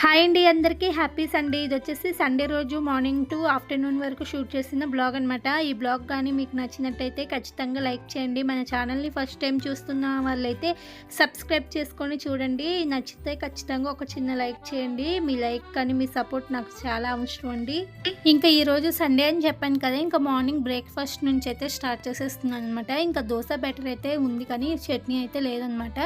Hi అండి అందరికీ happy Sunday. ఇది వచ్చేసి సండే రోజు మార్నింగ్ టు ఆఫ్టర్నూన్ వరకు షూట్ చేసిన బ్లాగ్ అనమాట. ఈ బ్లాగ్ కానీ మీకు నచ్చినట్టయితే ఖచ్చితంగా లైక్ చేయండి. మన ఛానల్ని ఫస్ట్ టైం చూస్తున్న వాళ్ళైతే సబ్స్క్రైబ్ చేసుకొని చూడండి. నచ్చితే ఖచ్చితంగా ఒక చిన్న లైక్ చేయండి. మీ లైక్ కానీ మీ సపోర్ట్ నాకు చాలా అవసరం అండి. ఇంకా ఈరోజు సండే అని చెప్పాను కదా, ఇంకా మార్నింగ్ బ్రేక్ఫాస్ట్ నుంచి అయితే స్టార్ట్ చేసేస్తున్నాను అనమాట. ఇంకా దోశ బెటర్ అయితే ఉంది కానీ చట్నీ అయితే లేదనమాట.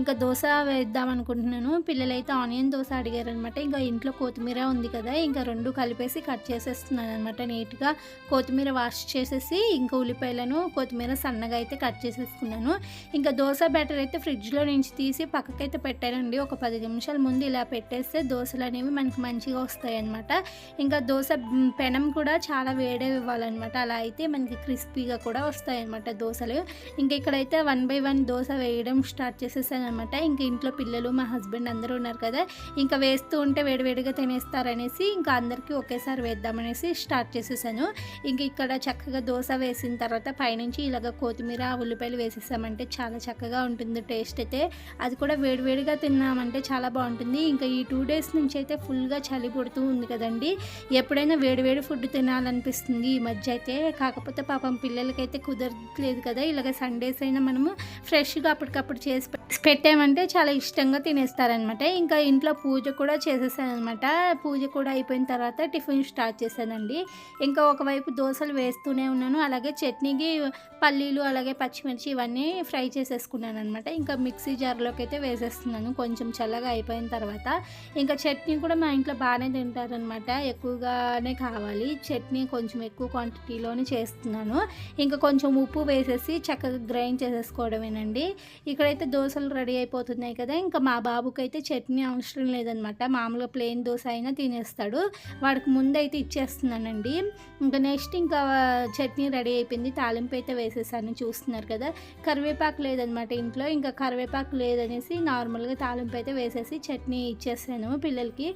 ఇంకా దోశ వేద్దాం అనుకుంటున్నాను. పిల్లలైతే ఆనియన్ దోశ అడిగారు అనమాట. ఇంకా ఇంట్లో కొత్తిమీర ఉంది కదా, ఇంకా రెండు కలిపేసి కట్ చేసేస్తున్నాను అనమాట. నీట్గా కొత్తిమీర వాష్ చేసేసి ఇంకా ఉల్లిపాయలను కొత్తిమీర సన్నగా అయితే కట్ చేసేసుకున్నాను. ఇంకా దోశ బ్యాటర్ అయితే ఫ్రిడ్జ్లో నుంచి తీసి పక్కకైతే పెట్టానండి. ఒక 10 నిమిషాల ముందు ఇలా పెట్టేస్తే దోశలు అనేవి మనకి మంచిగా వస్తాయి అనమాట. ఇంకా దోశ పెనం కూడా చాలా వేడే ఇవ్వాలన్నమాట. అలా అయితే మనకి క్రిస్పీగా కూడా వస్తాయి అనమాట దోశలు. ఇంకా ఇక్కడైతే 1 by 1 దోశ వేయడం స్టార్ట్ చేసేసాను అనమాట. ఇంకా ఇంట్లో పిల్లలు మా హస్బెండ్ అందరూ ఉన్నారు కదా, ఇంకా వేస్తూ ఉంటే వేడివేడిగా తినేస్తారనేసి ఇంకా అందరికీ ఒకేసారి వేద్దామనేసి స్టార్ట్ చేసేసాను. ఇంక ఇక్కడ చక్కగా దోశ వేసిన తర్వాత పైనుంచి ఇలాగ కొత్తిమీర ఉల్లిపాయలు వేసేసామంటే చాలా చక్కగా ఉంటుంది టేస్ట్ అయితే. అది కూడా వేడివేడిగా తిన్నామంటే చాలా బాగుంటుంది. ఇంకా ఈ 2 days నుంచి అయితే ఫుల్గా చలి పుడుతూ ఉంది కదండి. ఎప్పుడైనా వేడివేడి ఫుడ్ తినాలనిపిస్తుంది ఈ మధ్య అయితే. కాకపోతే పాపం పిల్లలకైతే కుదరట్లేదు కదా. ఇలాగ సండేస్ అయినా మనము ఫ్రెష్గా అప్పటికప్పుడు చేసి పెట్టామంటే చాలా ఇష్టంగా తినేస్తారనమాట. ఇంకా ఇంట్లో పూజ కూడా చేసేసాను అనమాట. పూజ కూడా అయిపోయిన తర్వాత టిఫిన్ స్టార్ట్ చేశానండి. ఇంకా ఒకవైపు దోశలు వేస్తూనే ఉన్నాను, అలాగే చట్నీకి పల్లీలు అలాగే పచ్చిమిర్చి ఇవన్నీ ఫ్రై చేసేసుకున్నాను అనమాట. ఇంకా మిక్సీ జార్లోకి అయితే వేసేస్తున్నాను కొంచెం చల్లగా అయిపోయిన తర్వాత. ఇంకా చట్నీ కూడా మా ఇంట్లో బాగానే తింటారనమాట. ఎక్కువగానే కావాలి చట్నీ, కొంచెం ఎక్కువ క్వాంటిటీలోనే చేస్తున్నాను. ఇంకా కొంచెం ఉప్పు వేసేసి చక్కగా గ్రైండ్ చేసేసుకోవడమేనండి. ఇక్కడైతే దోశలు రెడీ అయిపోతున్నాయి కదా. ఇంకా మా బాబుకి అయితే చట్నీ అవసరం లేదనమాట. మామూలుగా ప్లెయిన్ దోశ అయినా తినేస్తాడు. వాడికి ముందు అయితే ఇచ్చేస్తున్నానండి. ఇంకా నెక్స్ట్ ఇంకా చట్నీ రెడీ అయిపోయింది. తాలింపు అయితే వేసేసాను, చూస్తున్నారు కదా. కరివేపాకు లేదనమాట ఇంట్లో. ఇంకా కరివేపాకు లేదనేసి నార్మల్గా తాలింపు అయితే వేసేసి చట్నీ ఇచ్చేసాను పిల్లలకి.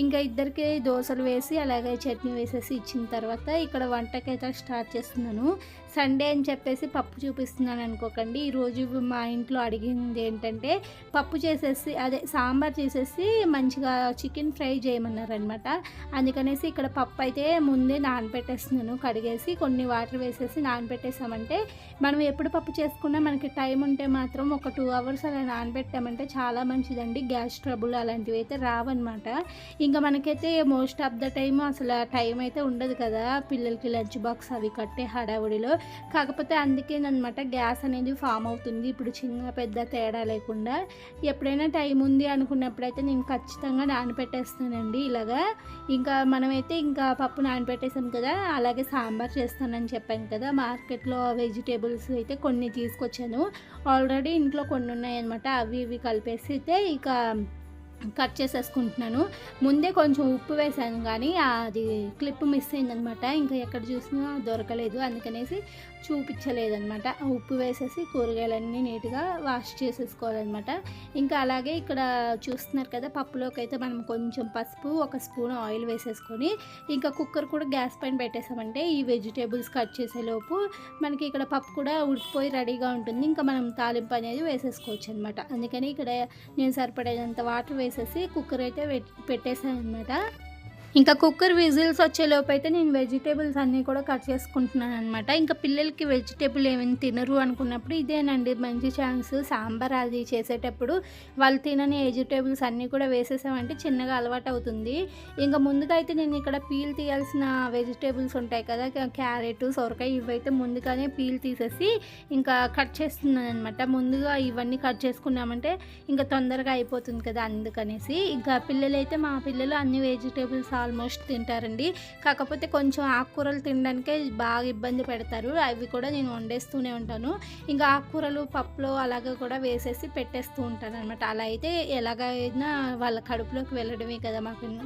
ఇంకా ఇద్దరికి దోశలు వేసి అలాగే చట్నీ వేసేసి ఇచ్చిన తర్వాత ఇక్కడ వంటకైతే స్టార్ట్ చేస్తున్నాను. సండే అని చెప్పేసి పప్పు చూపిస్తున్నాను అనుకోకండి. ఈరోజు మా ఇంట్లో అడిగింది ఏంటంటే పప్పు చేసేసి అదే సాంబార్ చేసేసి మంచిగా చికెన్ ఫ్రై చేయమన్నారనమాట. అందుకనేసి ఇక్కడ పప్పు అయితే ముందే నానబెట్టేస్తున్నాను. కడిగేసి కొన్ని వాటర్ వేసేసి నానబెట్టేసామంటే మనం ఎప్పుడు పప్పు చేసుకున్నా మనకి టైం ఉంటే మాత్రం ఒక 2 hours అలా నానబెట్టామంటే చాలా మంచిదండి. గ్యాస్ ట్రబుల్ అలాంటివి అయితే రావన్నమాట. ఇంకా మనకైతే మోస్ట్ ఆఫ్ ద టైమ్ అసలు టైం అయితే ఉండదు కదా పిల్లలకి లంచ్ బాక్స్ అవి కట్టే హడావుడిలో. కాకపోతే అందుకేనమాట గ్యాస్ అనేది ఫామ్ అవుతుంది ఇప్పుడు చిన్న పెద్ద తేడా లేకుండా. ఎప్పుడైనా టైం ఉంది అనుకున్నప్పుడైతే నేను ఖచ్చితంగా నానబెట్టేస్తానండి ఇలాగా. ఇంకా మనమైతే ఇంకా పప్పు నానబెట్టేసాం కదా, అలాగే సాంబార్ చేస్తానని చెప్పాను కదా. మార్కెట్లో వెజిటేబుల్స్ అయితే కొన్ని తీసుకొచ్చాను. ఆల్రెడీ ఇంట్లో కొన్ని ఉన్నాయన్నమాట. అవి ఇవి కలిపేసి అయితే ఇక కట్ చేసేసుకుంటున్నాను. ముందే కొంచెం ఉప్పు వేసాను కానీ అది క్లిప్ మిస్ అయిందనమాట. ఇంకా ఎక్కడ చూసినా దొరకలేదు, అందుకనేసి చూపించలేదనమాట. ఉప్పు వేసేసి కూరగాయలన్నీ నీట్గా వాష్ చేసేసుకోవాలన్నమాట. ఇంకా అలాగే ఇక్కడ చూస్తున్నారు కదా, పప్పులోకి అయితే మనం కొంచెం పసుపు, 1 స్పూన్ ఆయిల్ వేసేసుకొని ఇంకా కుక్కర్ కూడా గ్యాస్ పైన పెట్టేసామంటే ఈ వెజిటేబుల్స్ కట్ చేసేలోపు మనకి ఇక్కడ పప్పు కూడా ఉడికిపోయి రెడీగా ఉంటుంది. ఇంకా మనం తాలింపు అనేది వేసేసుకోవచ్చు అనమాట. అందుకని ఇక్కడ నేను సరిపడేంత వాటర్ వేసేసి కుక్కర్ అయితే పెట్టేసాను అనమాట. ఇంకా కుక్కర్ విజిల్స్ వచ్చేలోపు అయితే నేను వెజిటేబుల్స్ అన్నీ కూడా కట్ చేసుకుంటున్నాను అనమాట. ఇంకా పిల్లలకి వెజిటేబుల్ ఏమైనా తినరు అనుకున్నప్పుడు ఇదేనండి మంచి ఛాన్స్. సాంబార్ అది చేసేటప్పుడు వాళ్ళు తినని వెజిటేబుల్స్ అన్నీ కూడా వేసేసామంటే చిన్నగా అలవాటు అవుతుంది. ఇంకా ముందుగా అయితే నేను ఇక్కడ పీల్ తీయాల్సిన వెజిటేబుల్స్ ఉంటాయి కదా, క్యారెట్, సొరకాయ, ఇవైతే ముందుగానే పీల్ తీసేసి ఇంకా కట్ చేస్తున్నాను అనమాట. ముందుగా ఇవన్నీ కట్ చేసుకున్నామంటే ఇంకా తొందరగా అయిపోతుంది కదా, అందుకనేసి. ఇంకా పిల్లలైతే మా పిల్లలు అన్ని వెజిటేబుల్స్ ఆల్మోస్ట్ తింటారండి. కాకపోతే కొంచెం ఆకుకూరలు తినడానికే బాగా ఇబ్బంది పెడతారు. అవి కూడా నేను వండేస్తూనే ఉంటాను. ఇంకా ఆకుకూరలు పప్పులో అలాగే కూడా వేసేసి పెట్టేస్తూ ఉంటాను అనమాట. అలా అయితే ఎలాగైనా వాళ్ళ కడుపులోకి వెళ్ళడమే కదా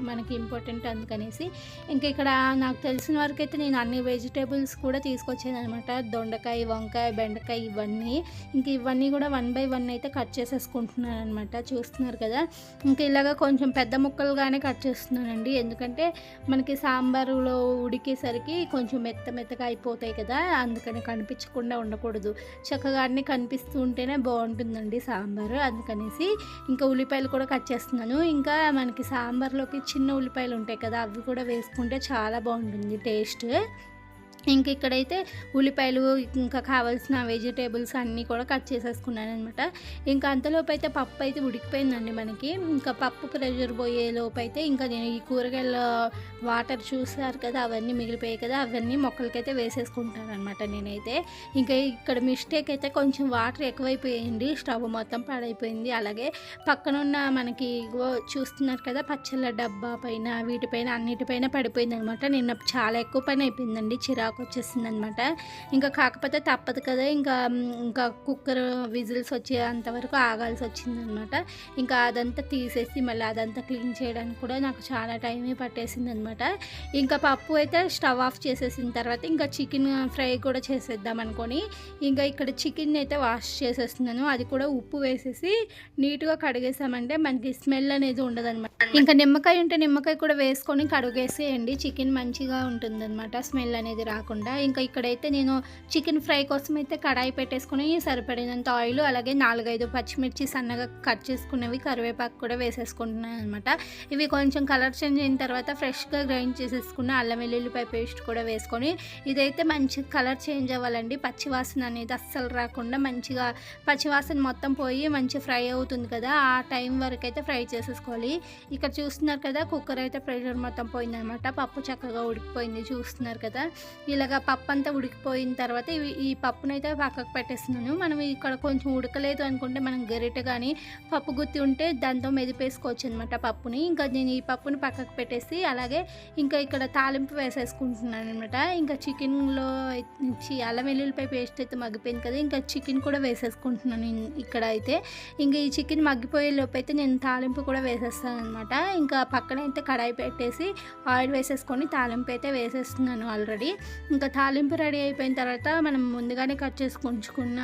మనకి ఇంపార్టెంట్, అందుకనేసి. ఇంకా ఇక్కడ నాకు తెలిసిన వరకు అయితే నేను అన్ని వెజిటేబుల్స్ కూడా తీసుకొచ్చాను అనమాట. దొండకాయ, వంకాయ, బెండకాయ ఇవన్నీ. ఇంక ఇవన్నీ కూడా 1 by 1 అయితే కట్ చేసేసుకుంటున్నాను అనమాట. చూస్తున్నారు కదా. ఇంకా ఇలాగ కొంచెం పెద్ద ముక్కలుగానే కట్ చేస్తున్నానండి. ఎందుకంటే ఎందుకంటే మనకి సాంబారులో ఉడికేసరికి కొంచెం మెత్తగా అయిపోతాయి కదా, అందుకని కనిపించకుండా ఉండకూడదు, చక్కగా అన్నీ కనిపిస్తూ ఉంటేనే బాగుంటుందండి సాంబారు. అందుకనేసి ఇంకా ఉల్లిపాయలు కూడా కట్ చేస్తున్నాను. ఇంకా మనకి సాంబార్లోకి చిన్న ఉల్లిపాయలు ఉంటాయి కదా, అవి కూడా వేసుకుంటే చాలా బాగుంటుంది టేస్ట్. ఇంక ఇక్కడైతే ఉల్లిపాయలు ఇంకా కావాల్సిన వెజిటేబుల్స్ అన్నీ కూడా కట్ చేసేసుకున్నాను అనమాట. ఇంకా అంతలోపు అయితే పప్పు అయితే ఉడికిపోయిందండి మనకి. ఇంకా పప్పు ప్రెషర్ పోయే లోపు అయితే ఇంకా నేను ఈ కూరగాయల వాటర్ చూసారు కదా, అవన్నీ మిగిలిపోయాయి కదా, అవన్నీ మొక్కలకైతే వేసేసుకుంటాను అనమాట నేనైతే. ఇంకా ఇక్కడ మిస్టేక్ అయితే కొంచెం వాటర్ ఎక్కువైపోయింది, స్టవ్ మొత్తం పాడైపోయింది. అలాగే పక్కనున్న మనకి చూస్తున్నారు కదా పచ్చళ్ళ డబ్బా పైన వీటిపైన అన్నిటిపైన పడిపోయింది అనమాట. నిన్న చాలా ఎక్కువ పని అయిపోయిందండి, చిరాకు వచ్చేసింది అనమాట. ఇంకా కాకపోతే తప్పదు కదా, ఇంకా కుక్కర్ విజిల్స్ వచ్చే అంతవరకు ఆగాల్సి వచ్చిందనమాట. ఇంకా అదంతా తీసేసి మళ్ళీ అదంతా క్లీన్ చేయడానికి కూడా నాకు చాలా టైమే పట్టేసింది అనమాట. ఇంకా పప్పు అయితే స్టవ్ ఆఫ్ చేసేసిన తర్వాత ఇంకా చికెన్ ఫ్రై కూడా చేసేద్దాం అనుకొని ఇంకా ఇక్కడ చికెన్ అయితే వాష్ చేసేస్తున్నాను. అది కూడా ఉప్పు వేసేసి నీట్గా కడిగేసామంటే మనకి స్మెల్ అనేది ఉండదన్నమాట. ఇంకా నిమ్మకాయ ఉంటే నిమ్మకాయ కూడా వేసుకొని కడుగేసేయండి, చికెన్ మంచిగా ఉంటుందన్నమాట, స్మెల్ అనేది రాకుండా. ఇంకా ఇక్కడైతే నేను చికెన్ ఫ్రై కోసం అయితే కడాయి పెట్టేసుకొని సరిపడినంత ఆయిల్, అలాగే 4-5 పచ్చిమిర్చి సన్నగా కట్ చేసుకున్నవి, కరివేపాకు కూడా వేసేసుకుంటున్నాను అనమాట. ఇవి కొంచెం కలర్ చేంజ్ అయిన తర్వాత ఫ్రెష్గా గ్రైండ్ చేసేసుకున్న అల్లం వెల్లుల్లిపాయ పేస్ట్ కూడా వేసుకొని ఇదైతే మంచి కలర్ చేంజ్ అవ్వాలండి, పచ్చివాసన అనేది అస్సలు రాకుండా మంచిగా పచ్చివాసన మొత్తం పోయి మంచి ఫ్రై అవుతుంది కదా, ఆ టైం వరకు అయితే ఫ్రై చేసేసుకోవాలి. ఇక్కడ చూస్తున్నారు కదా కుక్కర్ అయితే ప్రెషర్ మొత్తం పోయిందనమాట, పప్పు చక్కగా ఉడికిపోయింది చూస్తున్నారు కదా. ఇలాగ పప్పు అంతా ఉడికిపోయిన తర్వాత ఈ పప్పునైతే పక్కకు పెట్టేస్తున్నాను. మనం ఇక్కడ కొంచెం ఉడకలేదు అనుకుంటే మనం గరిటె కానీ పప్పు గుత్తి ఉంటే దాంతో మెదిపేసుకోవచ్చు అనమాట పప్పుని. ఇంకా నేను ఈ పప్పుని పక్కకు పెట్టేసి అలాగే ఇంకా ఇక్కడ తాలింపు వేసేసుకుంటున్నాను అనమాట. ఇంకా చికెన్లో అల్లం వెల్లుల్లిపాయ పేస్ట్ అయితే మగ్గిపోయింది కదా, ఇంకా చికెన్ కూడా వేసేసుకుంటున్నాను ఇక్కడ అయితే. ఇంకా ఈ చికెన్ మగ్గిపోయే లోపు అయితే నేను తాలింపు కూడా వేసేస్తాను అనమాట. ఇంకా పక్కన అయితే కడాయి పెట్టేసి ఆయిల్ వేసేసుకొని తాలింపు అయితే వేసేస్తున్నాను ఆల్రెడీ. ఇంకా తాలింపు రెడీ అయిపోయిన తర్వాత మనం ముందుగానే కట్ చేసి ఉంచుకున్న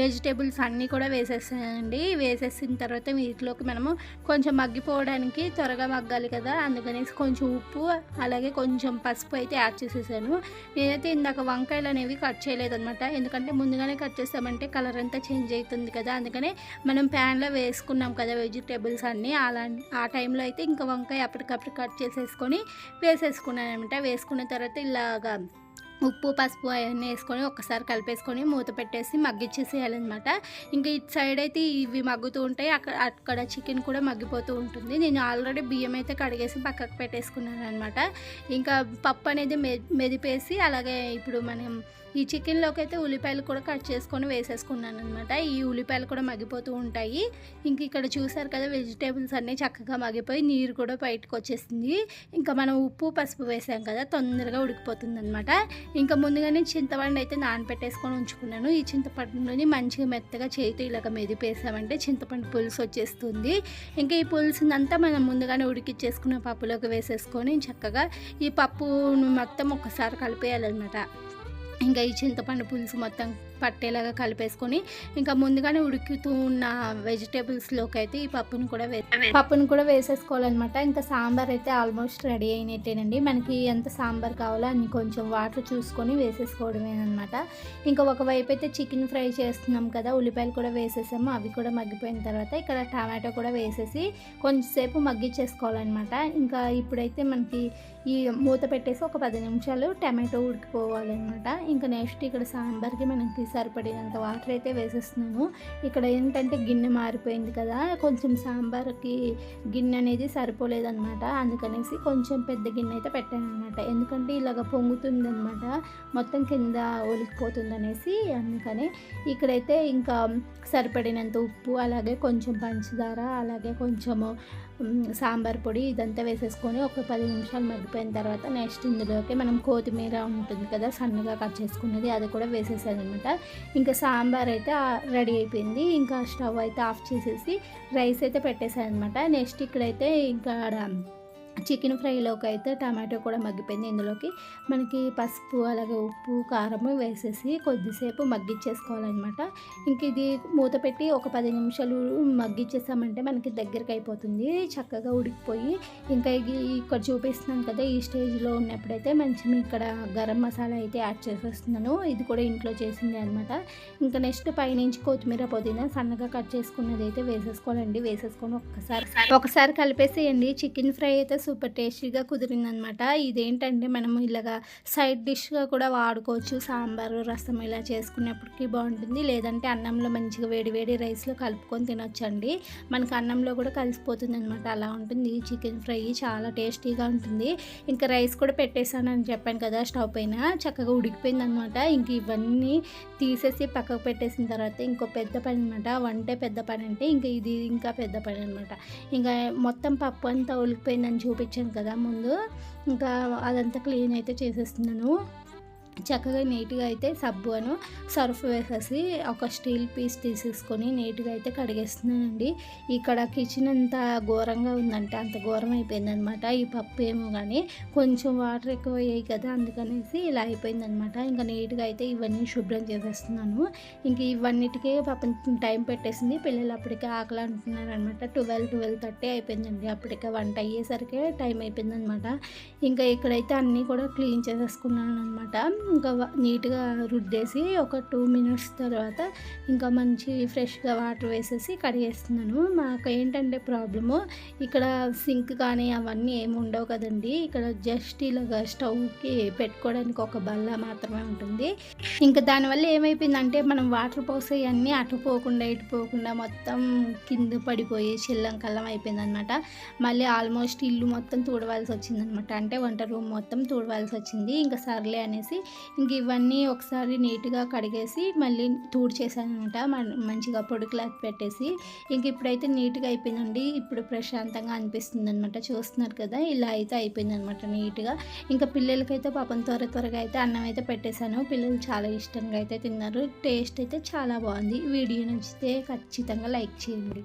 వెజిటేబుల్స్ అన్నీ కూడా వేసేసానండి. వేసేసిన తర్వాత వీటిలోకి మనము కొంచెం మగ్గిపోవడానికి త్వరగా మగ్గాలి కదా, అందుకనేసి కొంచెం ఉప్పు అలాగే కొంచెం పసుపు అయితే యాడ్ చేసేసాను. నేనైతే ఇందాక వంకాయలు అనేవి కట్ చేయలేదన్నమాట, ఎందుకంటే ముందుగానే కట్ చేస్తామంటే కలర్ అంతా చేంజ్ అవుతుంది కదా, అందుకనే మనం ప్యాన్లో వేసుకున్నాం కదా వెజిటేబుల్స్ అన్నీ, ఆ టైంలో అయితే ఇంకా వంకాయ అప్పటికప్పుడు కట్ చేసేసుకొని వేసేసుకున్నాను అనమాట. వేసుకున్న తర్వాత ఇలాగా ఉప్పు పసుపు అవన్నీ వేసుకొని ఒక్కసారి కలిపేసుకొని మూత పెట్టేసి మగ్గిచ్చేసేయాలన్నమాట. ఇంకా ఇటు సైడ్ అయితే ఇవి మగ్గుతూ ఉంటాయి, అక్కడ చికెన్ కూడా మగ్గిపోతూ ఉంటుంది. నేను ఆల్రెడీ బియ్యం అయితే కడిగేసి పక్కకు పెట్టేసుకున్నాను అనమాట. ఇంకా పప్పు అనేది మెదిపేసి అలాగే ఇప్పుడు మనం ఈ చికెన్లోకి అయితే ఉల్లిపాయలు కూడా కట్ చేసుకొని వేసేసుకున్నాను అనమాట. ఈ ఉల్లిపాయలు కూడా మగ్గిపోతూ ఉంటాయి. ఇంక ఇక్కడ చూసారు కదా వెజిటేబుల్స్ అన్నీ చక్కగా మగ్గిపోయి నీరు కూడా బయటకు వచ్చేసింది. ఇంకా మనం ఉప్పు పసుపు వేసాం కదా, తొందరగా ఉడికిపోతుంది అనమాట. ఇంకా ముందుగానే చింతపండు అయితే నానబెట్టేసుకొని ఉంచుకున్నాను. ఈ చింతపండుని మంచిగా మెత్తగా చేతితో ఇలాగ మెదిపేసామంటే చింతపండు పులుసు వచ్చేస్తుంది. ఇంకా ఈ పులుసునంతా మనం ముందుగానే ఉడికిచ్చేసుకున్న పప్పులోకి వేసేసుకొని చక్కగా ఈ పప్పును మొత్తం ఒక్కసారి కలిపేయాలన్నమాట. ఇంకా ఈ చింతపండు పులుసు మొత్తం పట్టేలాగా కలిపేసుకొని ఇంకా ముందుగానే ఉడుకుతూ ఉన్న వెజిటేబుల్స్లోకి అయితే ఈ పప్పును కూడా వేసేసుకోవాలన్నమాట. ఇంకా సాంబార్ అయితే ఆల్మోస్ట్ రెడీ అయినట్టేనండి. మనకి ఎంత సాంబార్ కావాలో అన్ని కొంచెం వాటర్ చూసుకొని వేసేసుకోవడమేనమాట. ఇంకా ఒకవైపు అయితే చికెన్ ఫ్రై చేస్తున్నాం కదా, ఉల్లిపాయలు కూడా వేసేసాము, అవి కూడా మగ్గిపోయిన తర్వాత ఇక్కడ టమాటో కూడా వేసేసి కొంచెంసేపు మగ్గిచ్చేసుకోవాలన్నమాట. ఇంకా ఇప్పుడైతే మనకి ఈ మూత పెట్టేసి ఒక 10 నిమిషాలు టమాటో ఉడికిపోవాలన్నమాట. ఇంకా నెక్స్ట్ ఇక్కడ సాంబార్కి మనకి సరిపడినంత వాటర్ అయితే వేసేస్తున్నాను. ఇక్కడ ఏంటంటే గిన్నె మారిపోయింది కదా, కొంచెం సాంబార్కి గిన్నె అనేది సరిపోలేదన్నమాట, అందుకనేసి కొంచెం పెద్ద గిన్నె అయితే పెట్టాను అనమాట. ఎందుకంటే ఇలాగ పొంగుతుంది అనమాట, మొత్తం కింద ఒలికిపోతుంది అనేసి, అందుకని ఇక్కడైతే ఇంకా సరిపడినంత ఉప్పు అలాగే కొంచెం పంచదార అలాగే కొంచెము సాంబార్ పొడి ఇదంతా వేసేసుకొని ఒక 10 నిమిషాలు మగ్గిపోయిన తర్వాత నెక్స్ట్ ఇందులోకి మనం కొత్తిమీర ఉంటుంది కదా సన్నగా కట్ చేసుకున్నది, అది కూడా వేసేసాను అనమాట. ఇంకా సాంబార్ అయితే రెడీ అయిపోయింది. ఇంకా స్టవ్ అయితే ఆఫ్ చేసేసి రైస్ అయితే పెట్టేసాను అనమాట. నెక్స్ట్ ఇక్కడైతే ఇంకా చికెన్ ఫ్రైలోకి అయితే టమాటో కూడా మగ్గిపోయింది. ఇందులోకి మనకి పసుపు, అలాగే ఉప్పు, కారము వేసేసి కొద్దిసేపు మగ్గిచ్చేసుకోవాలనమాట. ఇంక ఇది మూత పెట్టి ఒక 10 నిమిషాలు మగ్గిచ్చేసామంటే మనకి దగ్గరికి అయిపోతుంది. చక్కగా ఉడికిపోయి ఇంకా ఇక్కడ చూపిస్తున్నాను కదా, ఈ స్టేజ్లో ఉన్నప్పుడైతే మంచిగా ఇక్కడ గరం మసాలా అయితే యాడ్ చేసేస్తున్నాను. ఇది కూడా ఇంట్లో చేసింది అనమాట. ఇంకా నెక్స్ట్ పైనుంచి కొత్తిమీర, పుదీనా సన్నగా కట్ చేసుకున్నది అయితే వేసేసుకోవాలండి. వేసేసుకొని ఒకసారి కలిపేసేయండి. చికెన్ ఫ్రై అయితే సూపర్ టేస్టీగా కుదిరిందనమాట. ఇదేంటంటే మనము ఇలాగా సైడ్ డిష్గా కూడా వాడుకోవచ్చు. సాంబారు, రసం ఇలా చేసుకునేప్పటికీ బాగుంటుంది. లేదంటే అన్నంలో మంచిగా వేడి వేడి రైస్లో కలుపుకొని తినొచ్చండి. మనకు అన్నంలో కూడా కలిసిపోతుంది అనమాట. అలా ఉంటుంది చికెన్ ఫ్రై, చాలా టేస్టీగా ఉంటుంది. ఇంకా రైస్ కూడా పెట్టేశాను అని చెప్పాను కదా స్టవ్ పైన, చక్కగా ఉడికిపోయింది అనమాట. ఇంక ఇవన్నీ తీసేసి పక్కకు పెట్టేసిన తర్వాత ఇంకో పెద్ద పని అనమాట. వంటే పెద్ద పని అంటే ఇంకా ఇది ఇంకా పెద్ద పని అనమాట. ఇంకా మొత్తం పప్పు అంతా ఉడికిపోయిందని చూపించాను కదా ముందు, ఇంకా అదంతా క్లీన్ అయితే చేసేస్తున్నాను. చక్కగా నీట్గా అయితే సబ్బును సర్ఫ్ వేసేసి ఒక స్టీల్ పీస్ తీసేసుకొని నీట్గా అయితే కడిగేస్తున్నానండి. ఇక్కడ కిచెన్ అంతా ఘోరంగా ఉందంటే అంత ఘోరం అయిపోయిందనమాట. ఈ పప్పు ఏమో కానీ కొంచెం వాటర్ ఎక్కువ అయ్యాయి కదా, అందుకనేసి ఇలా అయిపోయిందనమాట. ఇంకా నీట్గా అయితే ఇవన్నీ శుభ్రం చేసేస్తున్నాను. ఇంక ఇవన్నిటికీ పాపం టైం పెట్టేసింది. పిల్లలు అప్పటికే ఆకలి అంటున్నారు అనమాట. 12-12:30 అయిపోయిందండి. అప్పటికే వంట అయ్యేసరికి టైం అయిపోయిందనమాట. ఇంకా ఇక్కడైతే అన్నీ కూడా క్లీన్ చేసేసుకున్నాను అనమాట. ఇంకా నీట్గా రుద్దేసి ఒక 2 మినిట్స్ తర్వాత ఇంకా మంచి ఫ్రెష్గా వాటర్ వేసేసి కడిగేస్తున్నాను. మాకు ఏంటంటే ప్రాబ్లము, ఇక్కడ సింక్ కానీ అవన్నీ ఏమి ఉండవు కదండి. ఇక్కడ జస్ట్ ఇలాగా స్టవ్కి పెట్టుకోవడానికి ఒక బల్ల మాత్రమే ఉంటుంది. ఇంకా దానివల్ల ఏమైపోయిందంటే మనం వాటర్ పోసేవన్నీ అటు పోకుండా ఇటు పోకుండా మొత్తం కింద పడిపోయి చిల్లం కల్లం అయిపోయిందనమాట. మళ్ళీ ఆల్మోస్ట్ ఇల్లు మొత్తం తుడవాల్సి వచ్చిందనమాట. అంటే వంట రూమ్ మొత్తం తుడవాల్సి వచ్చింది. ఇంకా సర్లే అనేసి ఇంక ఇవన్నీ ఒకసారి నీట్గా కడిగేసి మళ్ళీ తూడ్చేసాను అనమాట. మంచిగా పొడి క్లాత్ పెట్టేసి ఇంక ఇప్పుడైతే నీట్గా అయిపోయిందండి. ఇప్పుడు ప్రశాంతంగా అనిపిస్తుంది అనమాట. చూస్తున్నారు కదా, ఇలా అయితే అయిపోయింది అనమాట నీట్గా. ఇంకా పిల్లలకైతే పాపం త్వరగా అయితే అన్నం అయితే పెట్టేశాను. పిల్లలు చాలా ఇష్టంగా అయితే తిన్నారు. టేస్ట్ అయితే చాలా బాగుంది. వీడియో నచ్చితే ఖచ్చితంగా లైక్ చేయండి.